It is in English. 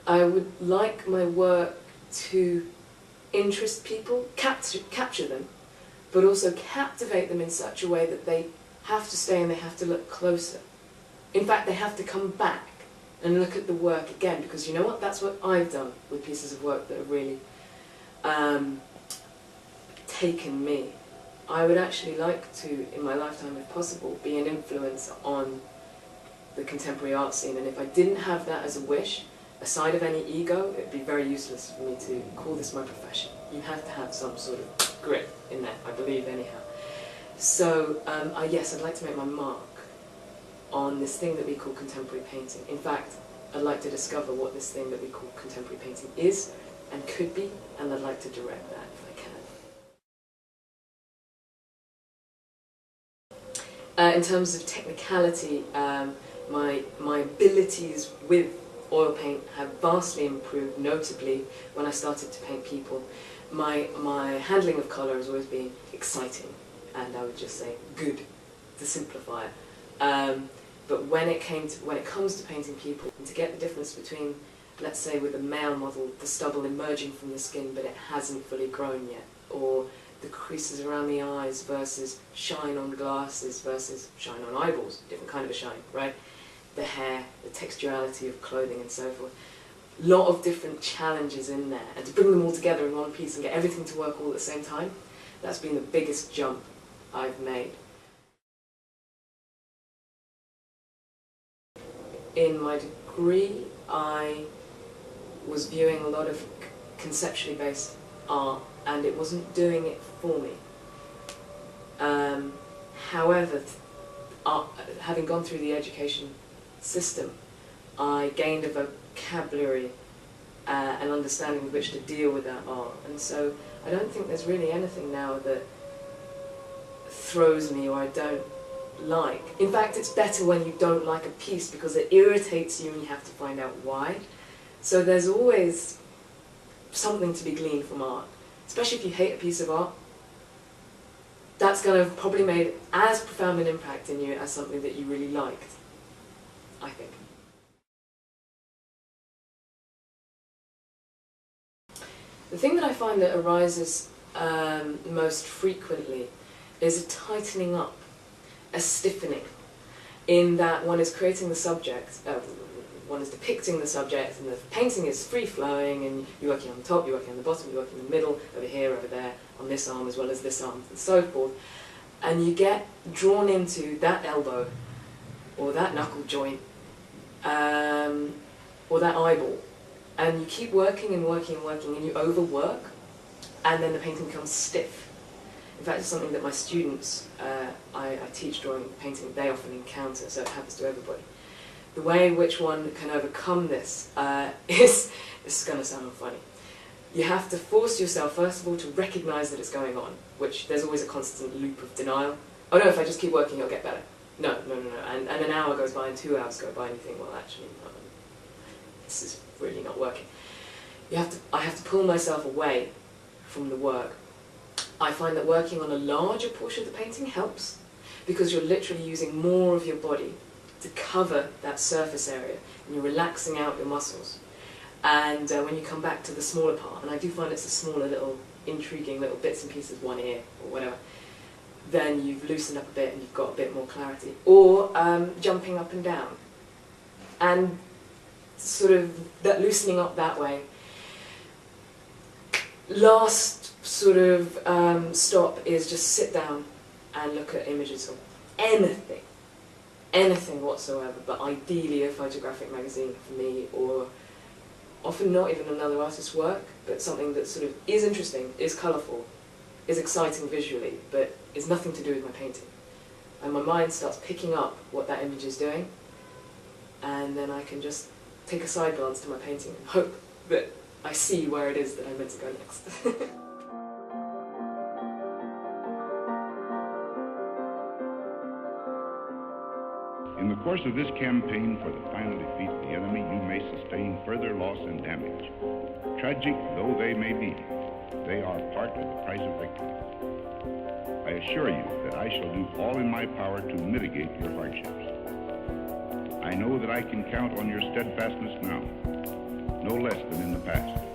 I would like my work to interest people, capture them, but also captivate them in such a way that they have to stay and they have to look closer. In fact, they have to come back and look at the work again, because you know what? That's what I've done with pieces of work that have really taken me. I would actually like to, in my lifetime if possible, be an influence on the contemporary art scene, and if I didn't have that as a wish, aside of any ego, it would be very useless for me to call this my profession. You have to have some sort of grit in that, I believe, anyhow. So, yes, I'd like to make my mark on this thing that we call contemporary painting. In fact, I'd like to discover what this thing that we call contemporary painting is and could be, and I'd like to direct that if I can. In terms of technicality, my abilities with oil paint have vastly improved, notably when I started to paint people. My handling of colour has always been exciting, and I would just say good, to simplify it. But when it comes to painting people, and to get the difference between, let's say with a male model, the stubble emerging from the skin but it hasn't fully grown yet, or the creases around the eyes versus shine on glasses versus shine on eyeballs, different kind of a shine, right? The hair, the texturality of clothing and so forth. A lot of different challenges in there, and to bring them all together in one piece and get everything to work all at the same time, that's been the biggest jump I've made. In my degree, I was viewing a lot of conceptually based art, and it wasn't doing it for me. However, having gone through the education system, I gained a vocabulary and understanding with which to deal with that art, and so I don't think there's really anything now that throws me or I don't like. In fact, it's better when you don't like a piece because it irritates you and you have to find out why. So there's always something to be gleaned from art, especially if you hate a piece of art. That's going to have probably made as profound an impact in you as something that you really liked, I think. The thing that I find that arises most frequently is a tightening up, a stiffening, in that one is creating the subject, one is depicting the subject, and the painting is free-flowing, and you're working on the top, you're working on the bottom, you're working in the middle, over here, over there, on this arm as well as this arm, and so forth. And you get drawn into that elbow, or that knuckle joint, or that eyeball, and you keep working and working and working, and you overwork, and then the painting becomes stiff. In fact, it's something that my students, I teach drawing painting, they often encounter, so it happens to everybody. The way in which one can overcome this this is going to sound funny. You have to force yourself, first of all, to recognise that it's going on, which there's always a constant loop of denial. Oh no, if I just keep working, it'll get better. No. And an hour goes by and 2 hours go by and you think, well, actually, this is really not working. I have to pull myself away from the work. I find that working on a larger portion of the painting helps, because you're literally using more of your body to cover that surface area, and you're relaxing out your muscles. And when you come back to the smaller part, and I do find it's the smaller little intriguing little bits and pieces, one ear or whatever, then you've loosened up a bit and you've got a bit more clarity. Or jumping up and down. And sort of that loosening up that way. Last sort of stop is just sit down and look at images of anything whatsoever, but ideally a photographic magazine for me, or often not even another artist's work, but something that sort of is interesting, is colourful, is exciting visually, but is nothing to do with my painting. And my mind starts picking up what that image is doing, and then I can just take a side glance to my painting and hope that I see where it is that I'm meant to go next. In the course of this campaign for the final defeat of the enemy, you may sustain further loss and damage. Tragic though they may be, they are part of the price of victory. I assure you that I shall do all in my power to mitigate your hardships. I know that I can count on your steadfastness now. no less than in the past.